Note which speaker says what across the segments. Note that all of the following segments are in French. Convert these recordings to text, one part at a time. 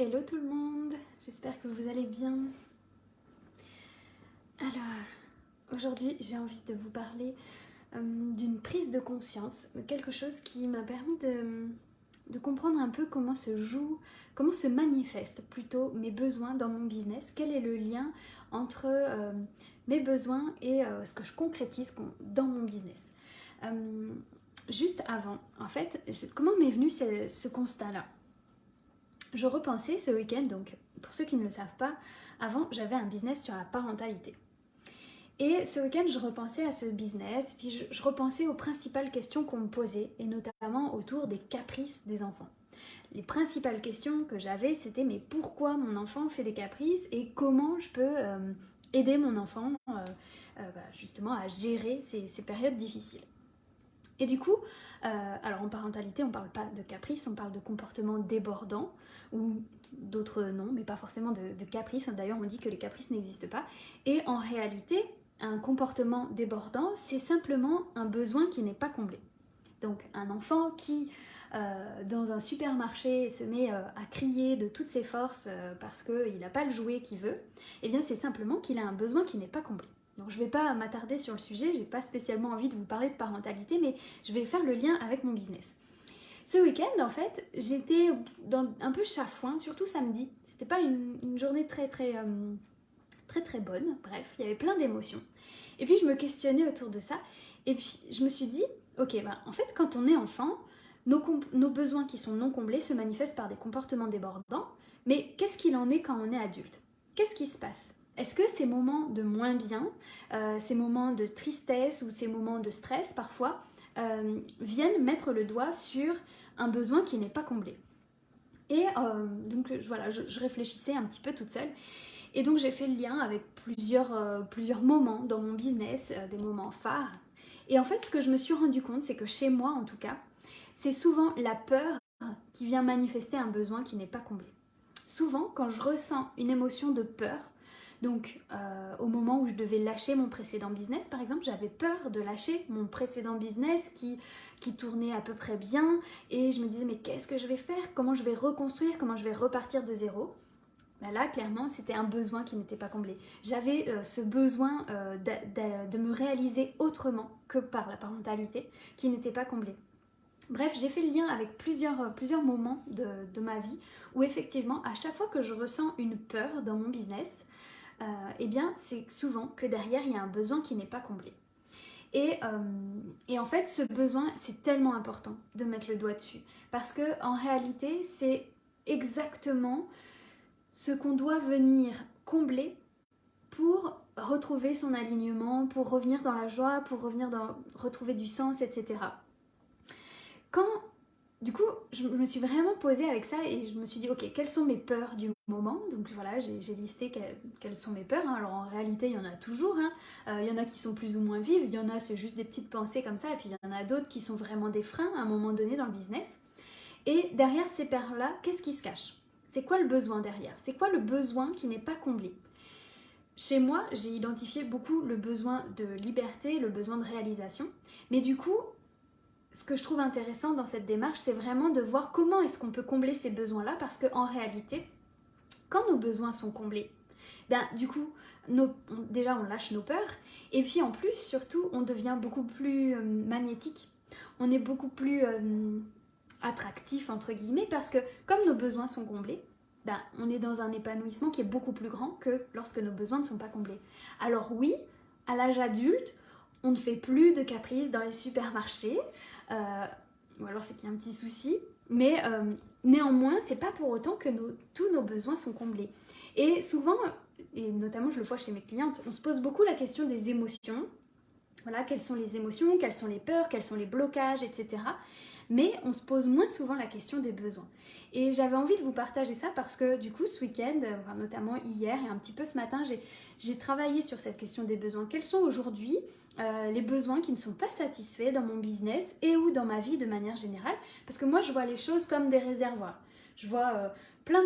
Speaker 1: Hello tout le monde, j'espère que vous allez bien. Alors, aujourd'hui j'ai envie de vous parler d'une prise de conscience, de quelque chose qui m'a permis de comprendre un peu comment se manifestent plutôt mes besoins dans mon business, quel est le lien entre mes besoins et ce que je concrétise dans mon business. Euh, Juste avant, en fait, comment m'est venu ce constat-là? Je repensais ce week-end, donc pour ceux qui ne le savent pas, avant j'avais un business sur la parentalité. Et ce week-end je repensais à ce business, puis je repensais aux principales questions qu'on me posait, et notamment autour des caprices des enfants. Les principales questions que j'avais, c'était mais pourquoi mon enfant fait des caprices et comment je peux aider mon enfant justement à gérer ces périodes difficiles. Et du coup, alors en parentalité, on ne parle pas de caprice, on parle de comportement débordant, ou d'autres noms, mais pas forcément de caprice. D'ailleurs, on dit que les caprices n'existent pas. Et en réalité, un comportement débordant, c'est simplement un besoin qui n'est pas comblé. Donc un enfant qui, dans un supermarché, se met à crier de toutes ses forces parce qu'il n'a pas le jouet qu'il veut, eh bien c'est simplement qu'il a un besoin qui n'est pas comblé. Donc je ne vais pas m'attarder sur le sujet, j'ai pas spécialement envie de vous parler de parentalité, mais je vais faire le lien avec mon business. Ce week-end, en fait, j'étais un peu chafouin, surtout samedi. C'était pas une journée très bonne, bref, il y avait plein d'émotions. Et puis je me questionnais autour de ça, et puis je me suis dit, ok, bah, en fait, quand on est enfant, nos besoins qui sont non comblés se manifestent par des comportements débordants, mais qu'est-ce qu'il en est quand on est adulte? Qu'est-ce qui se passe? Est-ce que ces moments de moins bien, ces moments de tristesse ou ces moments de stress parfois, viennent mettre le doigt sur un besoin qui n'est pas comblé? Et donc voilà, je réfléchissais un petit peu toute seule. Et donc j'ai fait le lien avec plusieurs moments dans mon business, des moments phares. Et en fait, ce que je me suis rendu compte, c'est que chez moi, en tout cas, c'est souvent la peur qui vient manifester un besoin qui n'est pas comblé. Souvent, quand je ressens une émotion de peur, donc au moment où je devais lâcher mon précédent business, par exemple, j'avais peur de lâcher mon précédent business qui tournait à peu près bien, et je me disais mais qu'est-ce que je vais faire? Comment je vais reconstruire? Comment je vais repartir de zéro? Ben là, clairement, c'était un besoin qui n'était pas comblé. J'avais ce besoin de me réaliser autrement que par la parentalité qui n'était pas comblé. Bref, j'ai fait le lien avec plusieurs moments de ma vie où effectivement, à chaque fois que je ressens une peur dans mon business, eh bien, c'est souvent que derrière, il y a un besoin qui n'est pas comblé. Et en fait, ce besoin, c'est tellement important de mettre le doigt dessus. Parce que en réalité, c'est exactement ce qu'on doit venir combler pour retrouver son alignement, pour revenir dans la joie, pour retrouver du sens, etc. Quand, du coup, je me suis vraiment posée avec ça et je me suis dit, ok, quelles sont mes peurs du moment? Donc voilà, j'ai listé quelles sont mes peurs. Hein. Alors en réalité, il y en a toujours. Hein. Il y en a qui sont plus ou moins vives, il y en a, c'est juste des petites pensées comme ça, et puis il y en a d'autres qui sont vraiment des freins à un moment donné dans le business. Et derrière ces peurs-là, qu'est-ce qui se cache? C'est quoi le besoin derrière? C'est quoi le besoin qui n'est pas comblé? Chez moi, j'ai identifié beaucoup le besoin de liberté, le besoin de réalisation. Mais du coup, ce que je trouve intéressant dans cette démarche, c'est vraiment de voir comment est-ce qu'on peut combler ces besoins-là, parce qu'en réalité, quand nos besoins sont comblés, ben, du coup, déjà on lâche nos peurs, et puis en plus, surtout, on devient beaucoup plus magnétique. On est beaucoup plus attractif, entre guillemets, parce que comme nos besoins sont comblés, ben, on est dans un épanouissement qui est beaucoup plus grand que lorsque nos besoins ne sont pas comblés. Alors oui, à l'âge adulte, on ne fait plus de caprices dans les supermarchés, euh, ou alors c'est qu'il y a un petit souci, mais néanmoins, c'est pas pour autant que tous nos besoins sont comblés. Et souvent, et notamment je le vois chez mes clientes, on se pose beaucoup la question des émotions. Voilà, quelles sont les émotions, quelles sont les peurs, quels sont les blocages, etc. Mais on se pose moins souvent la question des besoins. Et j'avais envie de vous partager ça parce que du coup, ce week-end, enfin, notamment hier et un petit peu ce matin, j'ai travaillé sur cette question des besoins. Quels sont aujourd'hui les besoins qui ne sont pas satisfaits dans mon business et ou dans ma vie de manière générale? Parce que moi, je vois les choses comme des réservoirs. Je vois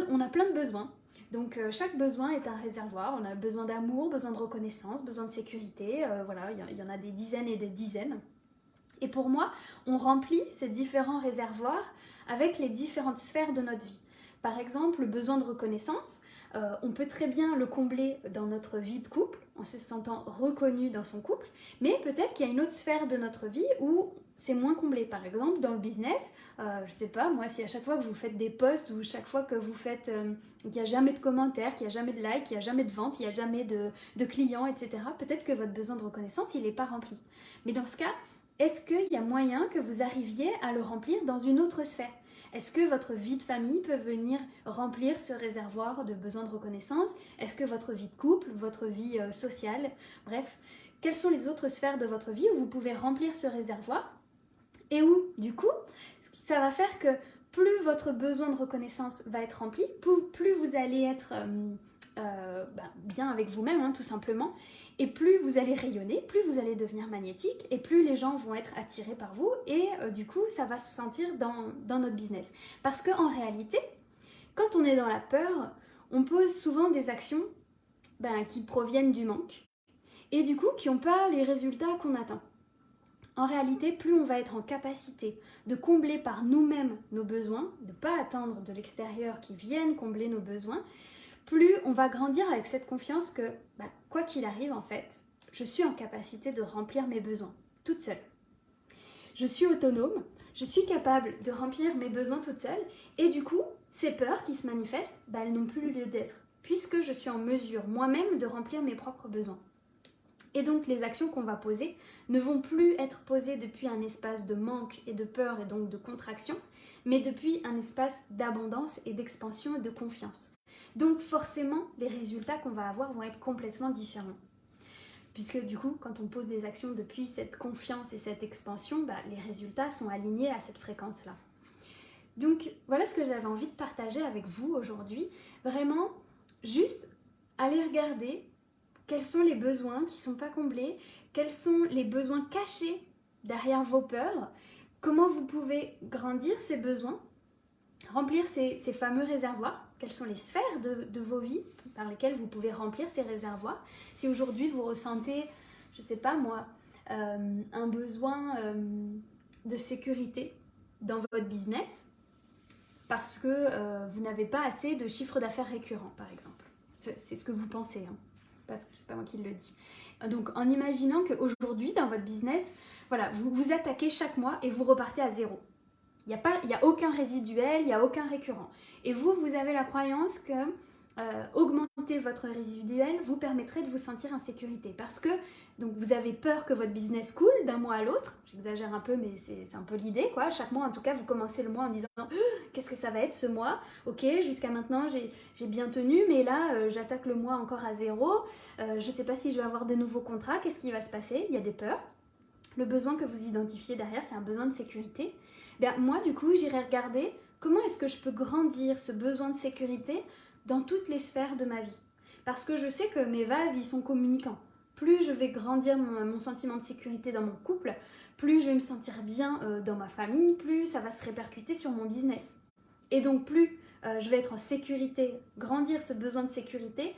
Speaker 1: on a plein de besoins. Donc chaque besoin est un réservoir. On a besoin d'amour, besoin de reconnaissance, besoin de sécurité. Voilà, il y en a des dizaines et des dizaines. Et pour moi, on remplit ces différents réservoirs avec les différentes sphères de notre vie. Par exemple, le besoin de reconnaissance, on peut très bien le combler dans notre vie de couple, en se sentant reconnu dans son couple, mais peut-être qu'il y a une autre sphère de notre vie où c'est moins comblé. Par exemple, dans le business, je sais pas, moi, si à chaque fois que vous faites des posts ou chaque fois que vous faites, qu'il n'y a jamais de commentaires, qu'il n'y a jamais de likes, qu'il n'y a jamais de ventes, il n'y a jamais de clients, etc., peut-être que votre besoin de reconnaissance, il n'est pas rempli. Mais dans ce cas, est-ce qu'il y a moyen que vous arriviez à le remplir dans une autre sphère? Est-ce que votre vie de famille peut venir remplir ce réservoir de besoin de reconnaissance? Est-ce que votre vie de couple, votre vie sociale, bref, quelles sont les autres sphères de votre vie où vous pouvez remplir ce réservoir? Et où, du coup, ça va faire que plus votre besoin de reconnaissance va être rempli, plus vous allez être bien avec vous-même, hein, tout simplement, et plus vous allez rayonner, plus vous allez devenir magnétique, et plus les gens vont être attirés par vous, et du coup, ça va se sentir dans notre business. Parce qu'en réalité, quand on est dans la peur, on pose souvent des actions qui proviennent du manque, et du coup, qui n'ont pas les résultats qu'on attend. En réalité, plus on va être en capacité de combler par nous-mêmes nos besoins, de ne pas attendre de l'extérieur qui vienne combler nos besoins, plus on va grandir avec cette confiance que, quoi qu'il arrive en fait, je suis en capacité de remplir mes besoins, toute seule. Je suis autonome, je suis capable de remplir mes besoins toute seule, et du coup, ces peurs qui se manifestent, elles n'ont plus lieu d'être, puisque je suis en mesure moi-même de remplir mes propres besoins. Et donc les actions qu'on va poser ne vont plus être posées depuis un espace de manque et de peur et donc de contraction, mais depuis un espace d'abondance et d'expansion et de confiance. Donc forcément, les résultats qu'on va avoir vont être complètement différents. Puisque du coup, quand on pose des actions depuis cette confiance et cette expansion, les résultats sont alignés à cette fréquence-là. Donc voilà ce que j'avais envie de partager avec vous aujourd'hui. Vraiment, juste aller regarder quels sont les besoins qui ne sont pas comblés, quels sont les besoins cachés derrière vos peurs, comment vous pouvez grandir ces besoins, remplir ces fameux réservoirs, quelles sont les sphères de vos vies par lesquelles vous pouvez remplir ces réservoirs. Si aujourd'hui vous ressentez, je ne sais pas moi, un besoin de sécurité dans votre business, parce que vous n'avez pas assez de chiffre d'affaires récurrent, par exemple. C'est ce que vous pensez, hein. C'est pas moi qui le dis. Donc en imaginant qu'aujourd'hui dans votre business, voilà, vous attaquez chaque mois et vous repartez à zéro. Il n'y a aucun résiduel, il n'y a aucun récurrent. Et vous avez la croyance que augmenter votre résiduel vous permettrait de vous sentir en sécurité. Parce que donc, vous avez peur que votre business coule d'un mois à l'autre. J'exagère un peu, mais c'est un peu l'idée, quoi. Chaque mois, en tout cas, vous commencez le mois en disant qu'est-ce que ça va être ce mois? Ok, jusqu'à maintenant, j'ai bien tenu, mais là, j'attaque le mois encore à zéro. Je ne sais pas si je vais avoir de nouveaux contrats. Qu'est-ce qui va se passer? Il y a des peurs. Le besoin que vous identifiez derrière, c'est un besoin de sécurité. Moi, du coup, j'irai regarder comment est-ce que je peux grandir ce besoin de sécurité dans toutes les sphères de ma vie. Parce que je sais que mes vases, ils sont communicants. Plus je vais grandir mon sentiment de sécurité dans mon couple, plus je vais me sentir bien dans ma famille, plus ça va se répercuter sur mon business. Et donc plus je vais être en sécurité, grandir ce besoin de sécurité,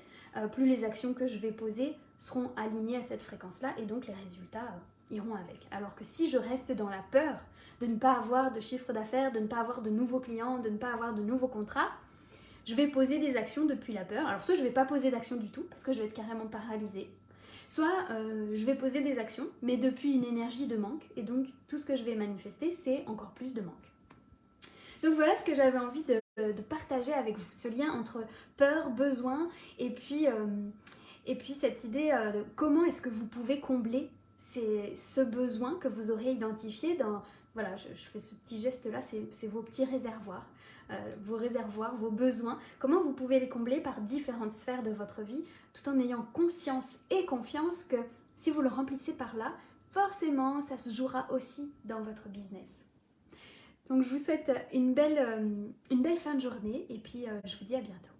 Speaker 1: plus les actions que je vais poser seront alignées à cette fréquence-là et donc les résultats iront avec. Alors que si je reste dans la peur de ne pas avoir de chiffre d'affaires, de ne pas avoir de nouveaux clients, de ne pas avoir de nouveaux contrats, je vais poser des actions depuis la peur. Alors soit je ne vais pas poser d'action du tout parce que je vais être carrément paralysée, soit je vais poser des actions mais depuis une énergie de manque et donc tout ce que je vais manifester c'est encore plus de manque. Donc voilà ce que j'avais envie de partager avec vous, ce lien entre peur, besoin et puis cette idée de comment est-ce que vous pouvez combler ce besoin que vous aurez identifié dans... Voilà, je fais ce petit geste-là, c'est vos petits réservoirs, vos besoins. Comment vous pouvez les combler par différentes sphères de votre vie, tout en ayant conscience et confiance que si vous le remplissez par là, forcément, ça se jouera aussi dans votre business. Donc je vous souhaite une belle fin de journée et puis je vous dis à bientôt.